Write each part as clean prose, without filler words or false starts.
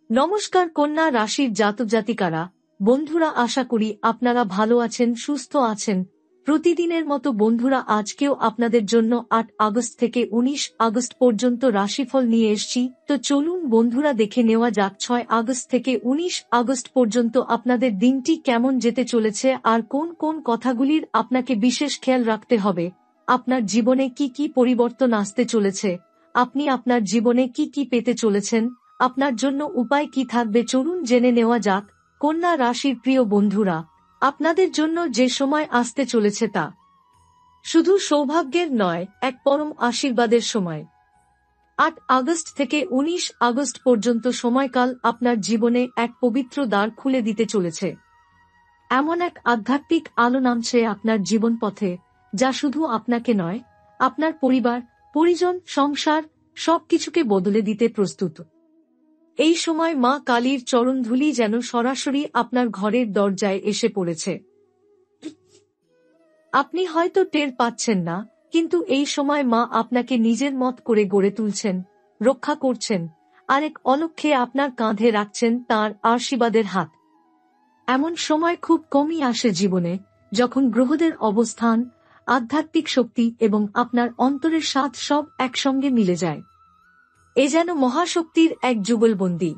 নমস্কার কন্যা রাশির জাতক জাতিকারা, বন্ধুরা, আশা করি আপনারা ভালো আছেন, সুস্থ আছেন। প্রতিদিনের মতো বন্ধুরা, আজকেও আপনাদের জন্য 8 আগস্ট থেকে 19 আগস্ট পর্যন্ত রাশিফল নিয়ে এসেছি। তো চলুন বন্ধুরা, দেখে নেওয়া যাক 6 আগস্ট থেকে 19 আগস্ট পর্যন্ত আপনাদের দিনটি কেমন যেতে চলেছে আর কোন কোন কথাগুলির আপনাকে বিশেষ খেয়াল রাখতে হবে। আপনার জীবনে কি কি পরিবর্তন আসতে চলেছে, আপনি আপনার জীবনে কি কি পেতে চলেছেন, আপনার জন্য উপায় কি থাকবে, চলুন জেনে নেওয়া যাক। কন্যা রাশির প্রিয় বন্ধুরা, আপনাদের জন্য যে সময় আসতে চলেছে তা শুধু সৌভাগ্যের নয়, এক পরম আশীর্বাদের সময়। 8 আগস্ট থেকে 19 আগস্ট পর্যন্ত সময়কাল আপনার জীবনে এক পবিত্র দ্বার খুলে দিতে চলেছে। এমন এক আধ্যাত্মিক আলো নামছে আপনার জীবন পথে, যা শুধু আপনাকে নয়, আপনার পরিবার, পরিজন, সংসার সবকিছুকে বদলে দিতে প্রস্তুত। এই সময় মা কালীর চরণধূলি যেন সরাসরি আপনার ঘরের দরজায় এসে পড়েছে। আপনি হয়তো টের পাচ্ছেন না, কিন্তু এই সময় মা আপনাকে নিজের মত করে গড়ে তুলছেন, রক্ষা করছেন, আর এক অলক্ষ্যে আপনার কাঁধে রাখছেন তাঁর আশীর্বাদের হাত। এমন সময় খুব কমই আসে জীবনে, যখন গ্রহদের অবস্থান, আধ্যাত্মিক শক্তি এবং আপনার অন্তরের স্বাদ সব একসঙ্গে মিলে যায়। এ যেন মহাশক্তির এক যুগলবন্দী।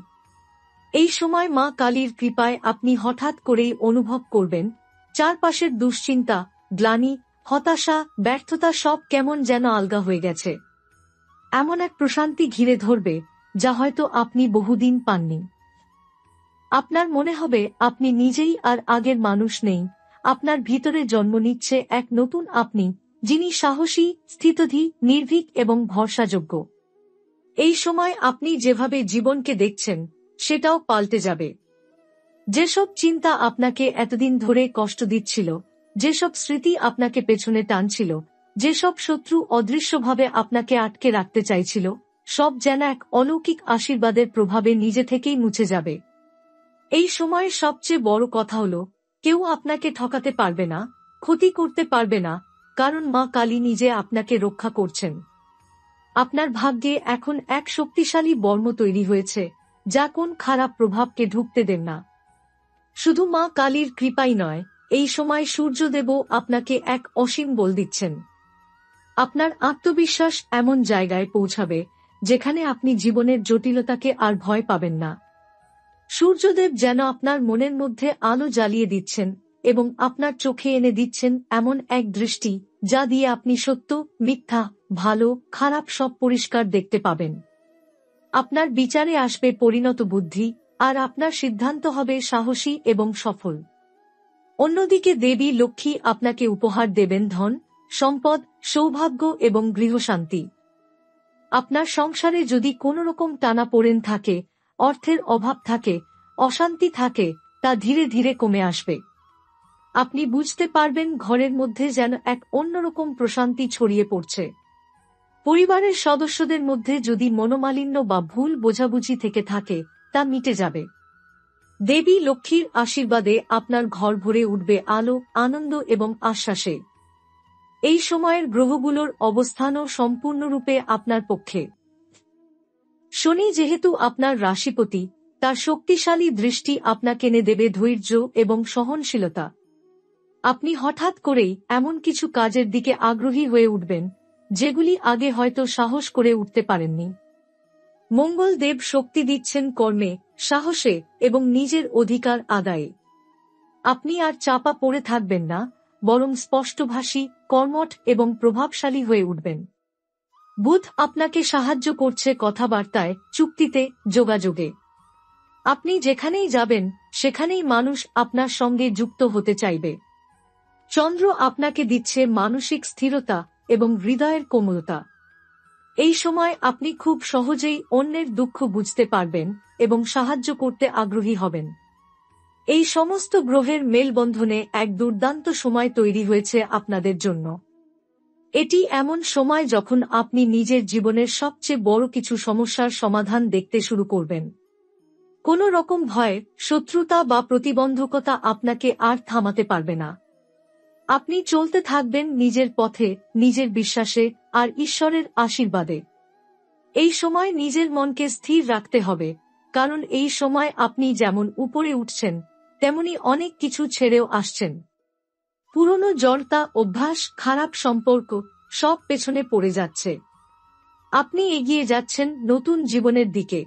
এই সময় মা কালীর কৃপায় আপনি হঠাৎ করেই অনুভব করবেন চারপাশের দুশ্চিন্তা, গ্লানি, হতাশা, ব্যর্থতা সব কেমন যেন আলগা হয়ে গেছে। এমন এক প্রশান্তি ঘিরে ধরবে, যা হয়তো আপনি বহুদিন পাননি। আপনার মনে হবে আপনি নিজেই আর আগের মানুষ নেই, আপনার ভিতরে জন্ম নিচ্ছে এক নতুন আপনি, যিনি সাহসী, স্থিতধী, নির্ভীক এবং ভরসাযোগ্য। এই সময় আপনি যেভাবে জীবনকে দেখছেন, সেটাও পাল্টে যাবে। যেসব চিন্তা আপনাকে এতদিন ধরে কষ্ট দিচ্ছিল, যেসব স্মৃতি আপনাকে পেছনে টানছিল, যেসব শত্রু অদৃশ্যভাবে আপনাকে আটকে রাখতে চাইছিল, সব যেন এক অলৌকিক আশীর্বাদের প্রভাবে নিজে থেকেই মুছে যাবে। এই সময়ে সবচেয়ে বড় কথা হলো, কেউ আপনাকে ঠকাতে পারবে না, ক্ষতি করতে পারবে না, কারণ মা কালী নিজে আপনাকে রক্ষা করছেন। আপনার ভাগ্যে এখন এক শক্তিশালী বর্ম তৈরি হয়েছে, যা কোন খারাপ প্রভাবকে ঢুকতে দেন না। শুধু মা কালীর কৃপাই নয়, এই সময় সূর্যদেবও আপনাকে এক অসীম বল দিচ্ছেন। আপনার আত্মবিশ্বাস এমন জায়গায় পৌঁছাবে, যেখানে আপনি জীবনের জটিলতাকে আর ভয় পাবেন না। সূর্যদেব যেন আপনার মনের মধ্যে আলো জ্বালিয়ে দিচ্ছেন এবং আপনার চোখে এনে দিচ্ছেন এমন এক দৃষ্টি, যা দিয়ে আপনি সত্য, মিথ্যা, ভালো, খারাপ সব পরিষ্কার দেখতে পাবেন। আপনার বিচারে আসবে পরিণত বুদ্ধি, আর আপনার সিদ্ধান্ত হবে সাহসী এবং সফল। অন্যদিকে দেবী লক্ষ্মী আপনাকে উপহার দেবেন ধন, সম্পদ, সৌভাগ্য এবং গৃহশান্তি। আপনার সংসারে যদি কোনো রকম টানাপোড়েন থাকে, অর্থের অভাব থাকে, অশান্তি থাকে, তা ধীরে ধীরে কমে আসবে। আপনি বুঝতে পারবেন ঘরের মধ্যে যেন এক অন্যরকম প্রশান্তি ছড়িয়ে পড়ছে। পরিবারের সদস্যদের মধ্যে যদি মনোমালিন্য বা ভুল বোঝাবুঝি থেকে থাকে, তা মিটে যাবে। দেবী লক্ষ্মীর আশীর্বাদে আপনার ঘর ভরে উঠবে আলো, আনন্দ এবং আশ্বাসে। এই সময়ের গ্রহগুলোর অবস্থানও সম্পূর্ণরূপে আপনার পক্ষে। শনি যেহেতু আপনার রাশিপতি, তার শক্তিশালী দৃষ্টি আপনাকে এনে দেবে ধৈর্য এবং সহনশীলতা। আপনি হঠাৎ করেই এমন কিছু কাজের দিকে আগ্রহী হয়ে উঠবেন, যেগুলি আগে হয়তো সাহস করে উঠতে পারেননি। মঙ্গল দেব শক্তি দিচ্ছেন কর্মে, সাহসে এবং নিজের অধিকার আদায়ে। আপনি আর চাপা পড়ে থাকবেন না, বরং স্পষ্টভাষী, কর্মঠ এবং প্রভাবশালী হয়ে উঠবেন। বুধ আপনাকে সাহায্য করছে কথাবার্তায়, চুক্তিতে, যোগাযোগে। আপনি যেখানেই যাবেন, সেখানেই মানুষ আপনার সঙ্গে যুক্ত হতে চাইবে। চন্দ্র আপনাকে দিচ্ছে মানসিক স্থিরতা এবং হৃদয়ের কোমলতা। এই সময় আপনি খুব সহজেই অন্যের দুঃখ বুঝতে পারবেন এবং সাহায্য করতে আগ্রহী হবেন। এই সমস্ত গ্রহের মেলবন্ধনে এক দুর্দান্ত সময় তৈরি হয়েছে আপনাদের জন্য। এটি এমন সময় যখন আপনি নিজের জীবনের সবচেয়ে বড় কিছু সমস্যার সমাধান দেখতে শুরু করবেন। কোনো রকম ভয়, শত্রুতা বা প্রতিবন্ধকতা আপনাকে আর থামাতে পারবে না। আপনি চলতে থাকবেন নিজের পথে, নিজের বিশ্বাসে আর ঈশ্বরের আশীর্বাদে। এই সময় নিজের মনকে স্থির রাখতে হবে, কারণ এই সময় আপনি যেমন উপরে উঠছেন তেমনি অনেক কিছু ছেড়েও আসছেন। পুরনো জড়তা, অভ্যাস, খারাপ সম্পর্ক সব পেছনে পড়ে যাচ্ছে। আপনি এগিয়ে যাচ্ছেন নতুন জীবনের দিকে।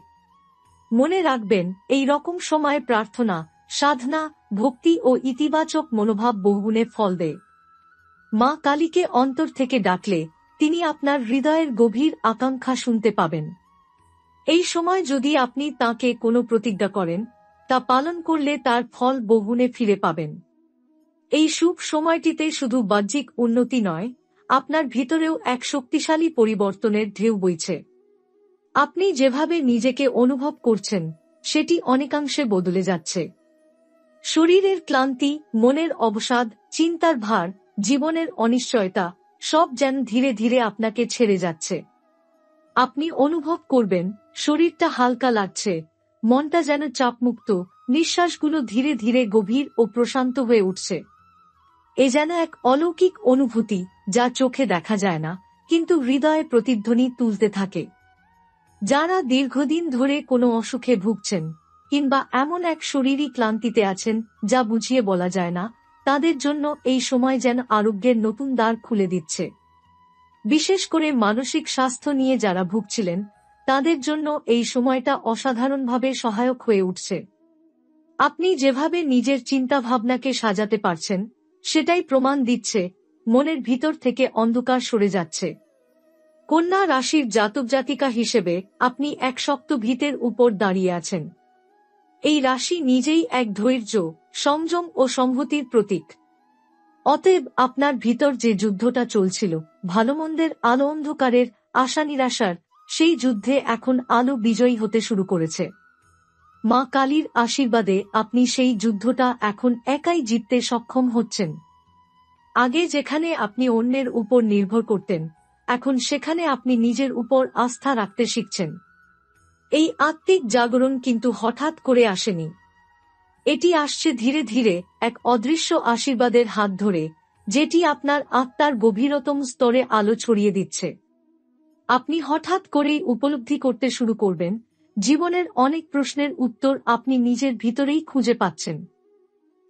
মনে রাখবেন, এই রকম সময়ে প্রার্থনা, সাধনা, ভক্তি ও ইতিবাচক মনোভাব বহুগুণে ফল দেয়। মা কালীকে অন্তর থেকে ডাকলে তিনি আপনার হৃদয়ের গভীর আকাঙ্ক্ষা শুনতে পাবেন। এই সময় যদি আপনি তাঁকে কোনো প্রতিজ্ঞা করেন, তা পালন করলে তার ফল বহুগুণে ফিরে পাবেন। এই শুভ সময়টিতে শুধু বাহ্যিক উন্নতি নয়, আপনার ভিতরেও এক শক্তিশালী পরিবর্তনের ঢেউ বইছে। আপনি যেভাবে নিজেকে অনুভব করছেন সেটি অনেকাংশে বদলে যাচ্ছে। শরীরের ক্লান্তি, মনের অবসাদ, চিন্তার ভার, জীবনের অনিশ্চয়তা সব যেন ধীরে ধীরে আপনাকে ছেড়ে যাচ্ছে। আপনি অনুভব করবেন শরীরটা হালকা লাগছে, মনটা যেন চাপমুক্ত, নিঃশ্বাসগুলো ধীরে ধীরে গভীর ও প্রশান্ত হয়ে উঠছে। এ যেন এক অলৌকিক অনুভূতি যা চোখে দেখা যায় না, কিন্তু হৃদয়ে প্রতিধ্বনি তুলতে থাকে। যারা দীর্ঘদিন ধরে কোনো অসুখে ভুগছেন কিংবা এমন এক শরীরী ক্লান্তিতে আছেন যা বুঝিয়ে বলা যায় না, তাদের জন্য এই সময় যেন আরোগ্যের নতুন দ্বার খুলে দিচ্ছে। বিশেষ করে মানসিক স্বাস্থ্য নিয়ে যারা ভুগছিলেন তাদের জন্য এই সময়টা অসাধারণভাবে সহায়ক হয়ে উঠছে। আপনি যেভাবে নিজের চিন্তাভাবনাকে সাজাতে পারছেন সেটাই প্রমাণ দিচ্ছে মনের ভিতর থেকে অন্ধকার সরে যাচ্ছে। কন্যা রাশির জাতক জাতিকা হিসেবে আপনি এক শক্ত ভিতের উপর দাঁড়িয়ে আছেন। এই রাশি নিজেই এক ধৈর্য, সংযম ও সংহতির প্রতীক। অতএব আপনার ভিতর যে যুদ্ধটা চলছিল, ভালোমন্দের আলো অন্ধকারের, আশা নিরাশার, সেই যুদ্ধে এখন আলো বিজয়ী হতে শুরু করেছে। মা কালীর আশীর্বাদে আপনি সেই যুদ্ধটা এখন একাই জিততে সক্ষম হচ্ছেন। আগে যেখানে আপনি অন্যের উপর নির্ভর করতেন, এখন সেখানে আপনি নিজের উপর আস্থা রাখতে শিখছেন। এই আত্মিক জাগরণ কিন্তু হঠাৎ করে আসেনি। এটি আসছে ধীরে ধীরে এক অদৃশ্য আশীর্বাদের হাত ধরে, যেটি আপনার আত্মার গভীরতম স্তরে আলো ছড়িয়ে দিচ্ছে। আপনি হঠাৎ করেই উপলব্ধি করতে শুরু করবেন জীবনের অনেক প্রশ্নের উত্তর আপনি নিজের ভিতরেই খুঁজে পাচ্ছেন।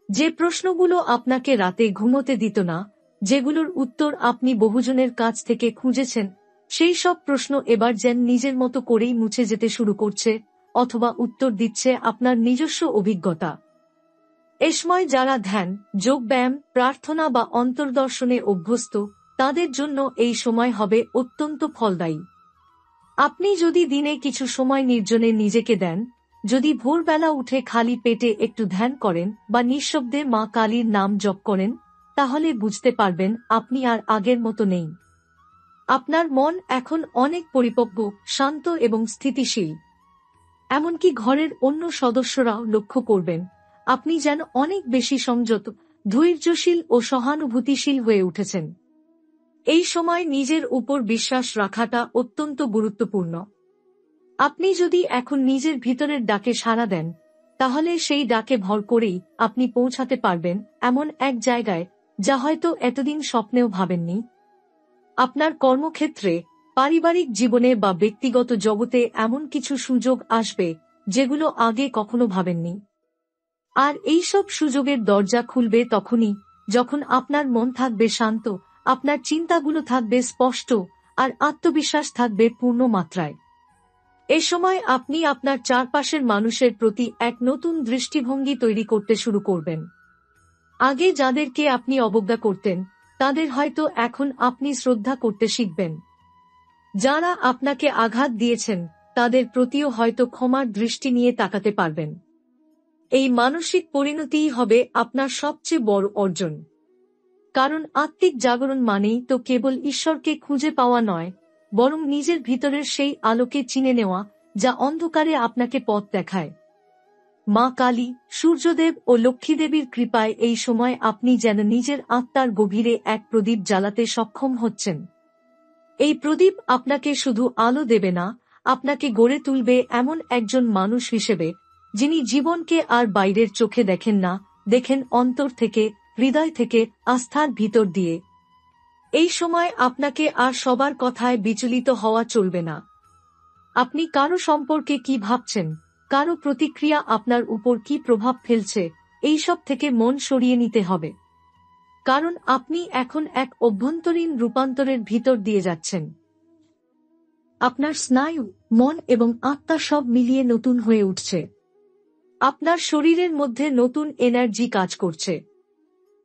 যে প্রশ্নগুলো আপনাকে রাতে ঘুমোতে দিত না, যেগুলোর উত্তর আপনি বহুজনের কাছ থেকে খুঁজেছেন, সেই সব প্রশ্ন এবার যেন নিজের মতো করেই মুছে যেতে শুরু করছে, অথবা উত্তর দিচ্ছে আপনার নিজস্ব অভিজ্ঞতা। এ সময় যারা ধ্যান, যোগব্যায়াম, প্রার্থনা বা অন্তর্দর্শনে অভ্যস্ত, তাদের জন্য এই সময় হবে অত্যন্ত ফলদায়ী। আপনি যদি দিনে কিছু সময় নির্জনে নিজেকে দেন, যদি ভোরবেলা উঠে খালি পেটে একটু ধ্যান করেন বা নিঃশব্দে মা কালীর নাম জপ করেন, তাহলে বুঝতে পারবেন আপনি আর আগের মতো নেই। আপনার মন এখন অনেক পরিপক্ব, শান্ত এবং স্থিতিশীল। এমনকি ঘরের অন্য সদস্যরাও লক্ষ্য করবেন আপনি যেন অনেক বেশি সংযত, ধৈর্যশীল ও সহানুভূতিশীল হয়ে উঠেছেন। এই সময় নিজের উপর বিশ্বাস রাখাটা অত্যন্ত গুরুত্বপূর্ণ। আপনি যদি এখন নিজের ভিতরের ডাকে সাড়া দেন, তাহলে সেই ডাকে ভর করেই আপনি পৌঁছাতে পারবেন এমন এক জায়গায় যা হয়তো এতদিন স্বপ্নেও ভাবেননি। আপনার কর্মক্ষেত্রে, পারিবারিক জীবনে বা ব্যক্তিগত জগতে এমন কিছু সুযোগ আসবে যেগুলো আগে কখনো ভাবেননি। আর এইসব সুযোগের দরজা খুলবে তখনই যখন আপনার মন থাকবে শান্ত, আপনার চিন্তাগুলো থাকবে স্পষ্ট, আর আত্মবিশ্বাস থাকবে পূর্ণ মাত্রায়। এ সময় আপনি আপনার চারপাশের মানুষের প্রতি এক নতুন দৃষ্টিভঙ্গি তৈরি করতে শুরু করবেন। আগে যাদেরকে আপনি অবজ্ঞা করতেন, তাদের হয়তো এখন আপনি শ্রদ্ধা করতে শিখবেন। যারা আপনাকে আঘাত দিয়েছেন, তাদের প্রতিও হয়তো ক্ষমার দৃষ্টি নিয়ে তাকাতে পারবেন। এই মানসিক পরিণতিই হবে আপনার সবচেয়ে বড় অর্জন। কারণ আত্মিক জাগরণ মানেই তো কেবল ঈশ্বরকে খুঁজে পাওয়া নয়, বরং নিজের ভিতরের সেই আলোকে চিনে নেওয়া যা অন্ধকারে আপনাকে পথ দেখায়। মা কালী, সূর্যদেব ও লক্ষ্মীদেবীর কৃপায় এই সময় আপনি যেন নিজের আত্মার গভীরে এক প্রদীপ জ্বালাতে সক্ষম হচ্ছেন। এই প্রদীপ আপনাকে শুধু আলো দেবে না, আপনাকে গড়ে তুলবে এমন একজন মানুষ হিসেবে যিনি জীবনকে আর বাইরের চোখে দেখেন না, দেখেন অন্তর থেকে, হৃদয় থেকে, আস্থার ভিতর দিয়ে। এই সময় আপনাকে আর সবার কথায় বিচলিত হওয়া চলবে না। আপনি কারো সম্পর্কে কি ভাবছেন, কারো প্রতিক্রিয়া আপনার উপর কি প্রভাব ফেলছে এইসব থেকে মন সরিয়ে নিতে হবে। কারণ আপনি এখন এক অভ্যন্তরীণ রূপান্তরের ভিতর দিয়ে যাচ্ছেন। আপনার স্নায়ু, মন এবং আত্মা সব মিলিয়ে নতুন হয়ে উঠছে। আপনার শরীরের মধ্যে নতুন এনার্জি কাজ করছে।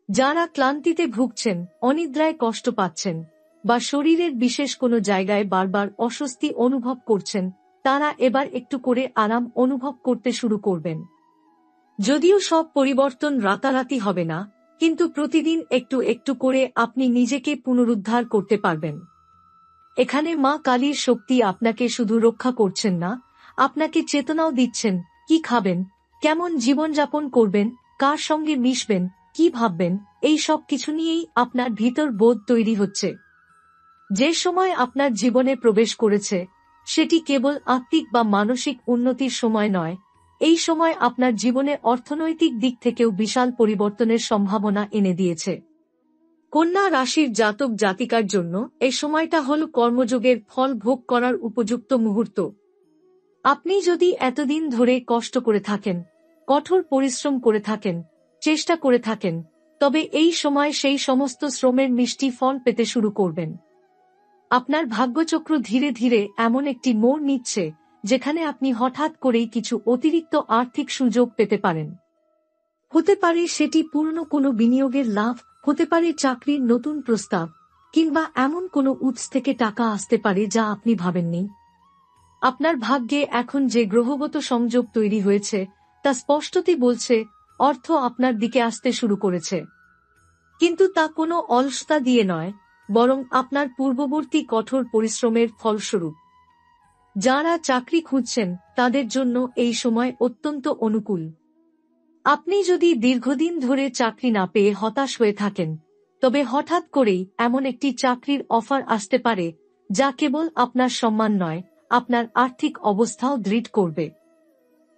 যারা ক্লান্তিতে ভুগছেন, অনিদ্রায় কষ্ট পাচ্ছেন বা শরীরের বিশেষ কোনো জায়গায় বারবার অস্বস্তি অনুভব করছেন, তারা এবার একটু করে আরাম অনুভব করতে শুরু করবেন। যদিও সব পরিবর্তন রাতারাতি হবে না, কিন্তু প্রতিদিন একটু একটু করে আপনি নিজেকে পুনরুদ্ধার করতে পারবেন। এখানে মা কালীর শক্তি আপনাকে শুধু রক্ষা করছেন না, আপনাকে চেতনাও দিচ্ছেন। কি খাবেন, কেমন জীবনযাপন করবেন, কার সঙ্গে মিশবেন, কি ভাববেন, এই সব কিছু নিয়েই আপনার ভিতর বোধ তৈরি হচ্ছে। যে সময় আপনার জীবনে প্রবেশ করেছে, সেটি কেবল আত্মিক বা মানসিক উন্নতির সময় নয়, এই সময় আপনার জীবনে অর্থনৈতিক দিক থেকেও বিশাল পরিবর্তনের সম্ভাবনা এনে দিয়েছে। কন্যা রাশির জাতক জাতিকার জন্য এই সময়টা হল কর্মযোগের ফল ভোগ করার উপযুক্ত মুহূর্ত। আপনি যদি এতদিন ধরে কষ্ট করে থাকেন, কঠোর পরিশ্রম করে থাকেন, চেষ্টা করে থাকেন, তবে এই সময় সেই সমস্ত শ্রমের মিষ্টি ফল পেতে শুরু করবেন। আপনার ভাগ্যচক্র ধীরে ধীরে এমন একটি মোড় নিচ্ছে যেখানে আপনি হঠাৎ করেই কিছু অতিরিক্ত আর্থিক সুযোগ পেতে পারেন। হতে পারে সেটি পূর্ণ কোনো বিনিয়োগের লাভ, হতে পারে চাকরির নতুন প্রস্তাব, কিংবা এমন কোনো উৎস থেকে টাকা আসতে পারে যা আপনি ভাবেননি। আপনার ভাগ্যে এখন যে গ্রহগত সংযোগ তৈরি হয়েছে তা স্পষ্টতই বলছে অর্থ আপনার দিকে আসতে শুরু করেছে। কিন্তু তা কোনো অলসতা দিয়ে নয়, বরং আপনার পূর্ববর্তী কঠোর পরিশ্রমের ফলস্বরূপ। যারা চাকরি খুঁজছেন তাদের জন্য এই সময় অত্যন্ত অনুকূল। আপনি যদি দীর্ঘদিন ধরে চাকরি না পেয়ে হতাশ হয়ে থাকেন, তবে হঠাৎ করেই এমন একটি চাকরির অফার আসতে পারে যা কেবল আপনার সম্মান নয়, আপনার আর্থিক অবস্থাও দৃঢ় করবে।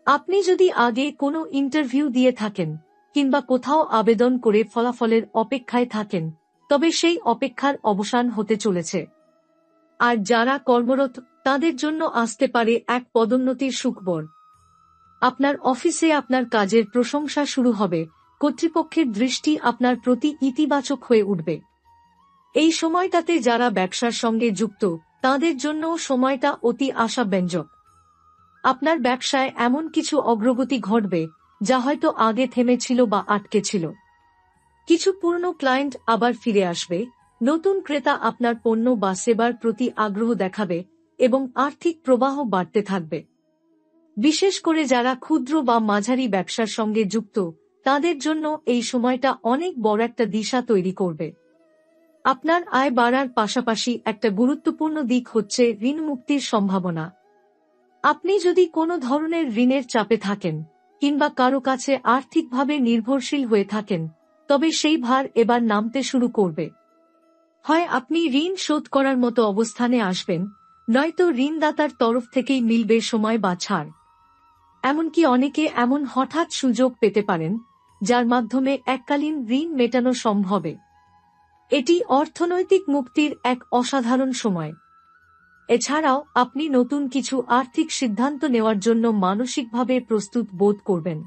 আপনি যদি আগে কোনো ইন্টারভিউ দিয়ে থাকেন কিংবা কোথাও আবেদন করে ফলাফলের অপেক্ষায় থাকেন, তবে সেই অপেক্ষার অবসান হতে চলেছে। আর যারা কর্মরত তাদের জন্য আসতে পারে এক পদোন্নতির সুখবর। আপনার অফিসে আপনার কাজের প্রশংসা শুরু হবে, কর্তৃপক্ষের দৃষ্টি আপনার প্রতি ইতিবাচক হয়ে উঠবে। এই সময়টাতে যারা ব্যবসার সঙ্গে যুক্ত তাদের জন্য সময়টা অতি আশাব্যঞ্জক। আপনার ব্যবসায় এমন কিছু অগ্রগতি ঘটবে যা হয়তো আগে থেমেছিল বা আটকে ছিল। কিছু পুরনো ক্লায়েন্ট আবার ফিরে আসবে, নতুন ক্রেতা আপনার পণ্য বা সেবার প্রতি আগ্রহ দেখাবে এবং আর্থিক প্রবাহ বাড়তে থাকবে। বিশেষ করে যারা ক্ষুদ্র বা মাঝারি ব্যবসার সঙ্গে যুক্ত তাদের জন্য এই সময়টা অনেক বড় একটা দিশা তৈরি করবে। আপনার আয় বাড়ার পাশাপাশি একটা গুরুত্বপূর্ণ দিক হচ্ছে ঋণ মুক্তির সম্ভাবনা। আপনি যদি কোনো ধরনের ঋণের চাপে থাকেন কিংবা কারো কাছে আর্থিকভাবে নির্ভরশীল হয়ে থাকেন, তবে সেই ভার এবার নামতে শুরু করবে। হয় আপনি ঋণ শোধ করার মতো অবস্থানে আসবেন, নয়তো ঋণদাতার তরফ থেকেই মিলবে সময় বা ছাড়। এমনকি অনেকে এমন হঠাৎ সুযোগ পেতে পারেন যার মাধ্যমে এককালীন ঋণ মেটানো সম্ভব। এটি অর্থনৈতিক মুক্তির এক অসাধারণ সময়। এছাড়াও আপনি নতুন কিছু আর্থিক সিদ্ধান্ত নেওয়ার জন্য মানসিকভাবে প্রস্তুত বোধ করবেন।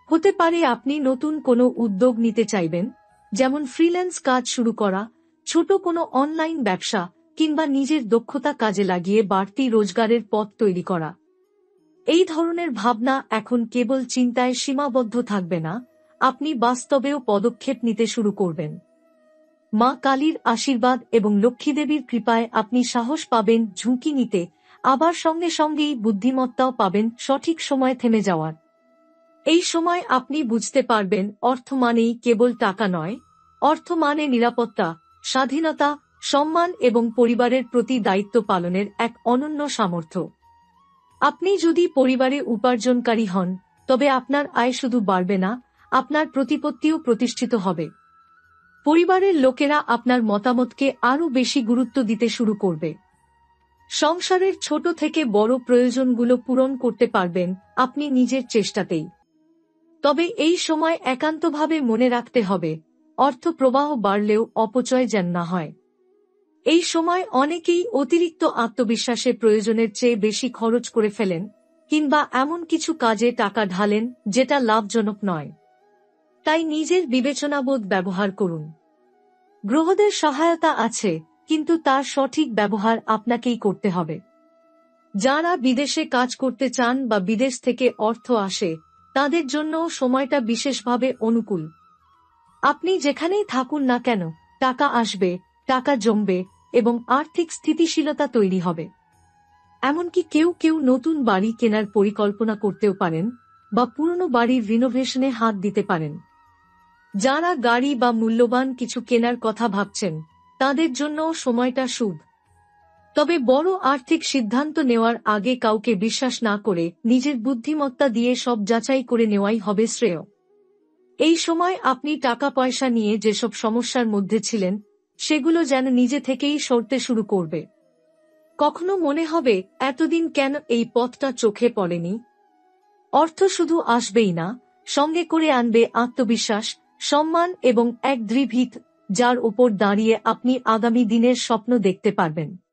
হতে পারে আপনি নতুন কোনো উদ্যোগ নিতে চাইবেন, যেমন ফ্রিল্যান্স কাজ শুরু করা, ছোট কোনো অনলাইন ব্যবসা কিংবা নিজের দক্ষতা কাজে লাগিয়ে বাড়তি রোজগারের পথ তৈরি করা। এই ধরনের ভাবনা এখন কেবল চিন্তায় সীমাবদ্ধ থাকবে না, আপনি বাস্তবেও পদক্ষেপ নিতে শুরু করবেন। মা কালীর আশীর্বাদ এবং লক্ষ্মীদেবীর কৃপায় আপনি সাহস পাবেন ঝুঁকি নিতে, আবার সঙ্গে সঙ্গেই বুদ্ধিমত্তাও পাবেন সঠিক সময় থেমে যাওয়ার। এই সময় আপনি বুঝতে পারবেন অর্থ মানেই কেবল টাকা নয়, অর্থ মানে নিরাপত্তা, স্বাধীনতা, সম্মান এবং পরিবারের প্রতি দায়িত্ব পালনের এক অনন্য সামর্থ্য। আপনি যদি পরিবারে উপার্জনকারী হন, তবে আপনার আয় শুধু বাড়বে না, আপনার প্রতিপত্তিও প্রতিষ্ঠিত হবে। পরিবারের লোকেরা আপনার মতামতকে আরও বেশি গুরুত্ব দিতে শুরু করবে। সংসারের ছোট থেকে বড় প্রয়োজনগুলো পূরণ করতে পারবেন আপনি নিজের চেষ্টাতেই। তবে এই সময় একান্তভাবে মনে রাখতে হবে, অর্থ প্রবাহ বাড়লেও অপচয় যেন না হয়। এই সময় অনেকেই অতিরিক্ত আত্মবিশ্বাসে প্রয়োজনের চেয়ে বেশি খরচ করে ফেলেন, কিংবা এমন কিছু কাজে টাকা ঢালেন যেটা লাভজনক নয়। তাই নিজের বিবেচনাবোধ ব্যবহার করুন। গ্রহদের সহায়তা আছে, কিন্তু তার সঠিক ব্যবহার আপনাকেই করতে হবে। যারা বিদেশে কাজ করতে চান বা বিদেশ থেকে অর্থ আসে, তাদের জন্য সময়টা বিশেষভাবে অনুকূল। আপনি যেখানেই থাকুন না কেন, টাকা আসবে, টাকা জমবে এবং আর্থিক স্থিতিশীলতা তৈরি হবে। এমনকি কেউ কেউ নতুন বাড়ি কেনার পরিকল্পনা করতেও পারেন বা পুরনো বাড়ির রিনোভেশনে হাত দিতে পারেন। যারা গাড়ি বা মূল্যবান কিছু কেনার কথা ভাবছেন, তাদের জন্য সময়টা শুভ। তবে বড় আর্থিক সিদ্ধান্ত নেওয়ার আগে কাউকে বিশ্বাস না করে নিজের বুদ্ধিমত্তা দিয়ে সব যাচাই করে নেওয়াই হবে শ্রেয়। এই সময় আপনি টাকা পয়সা নিয়ে যেসব সমস্যার মধ্যে ছিলেন, সেগুলো যেন নিজে থেকেই সরতে শুরু করবে। কখনো মনে হবে, এতদিন কেন এই পথটা চোখে পড়েনি। অর্থ শুধু আসবেই না, সঙ্গে করে আনবে আত্মবিশ্বাস, সম্মান এবং এক দৃঢ় ভিত, যার উপর দাঁড়িয়ে আপনি আগামী দিনের স্বপ্ন দেখতে পারবেন।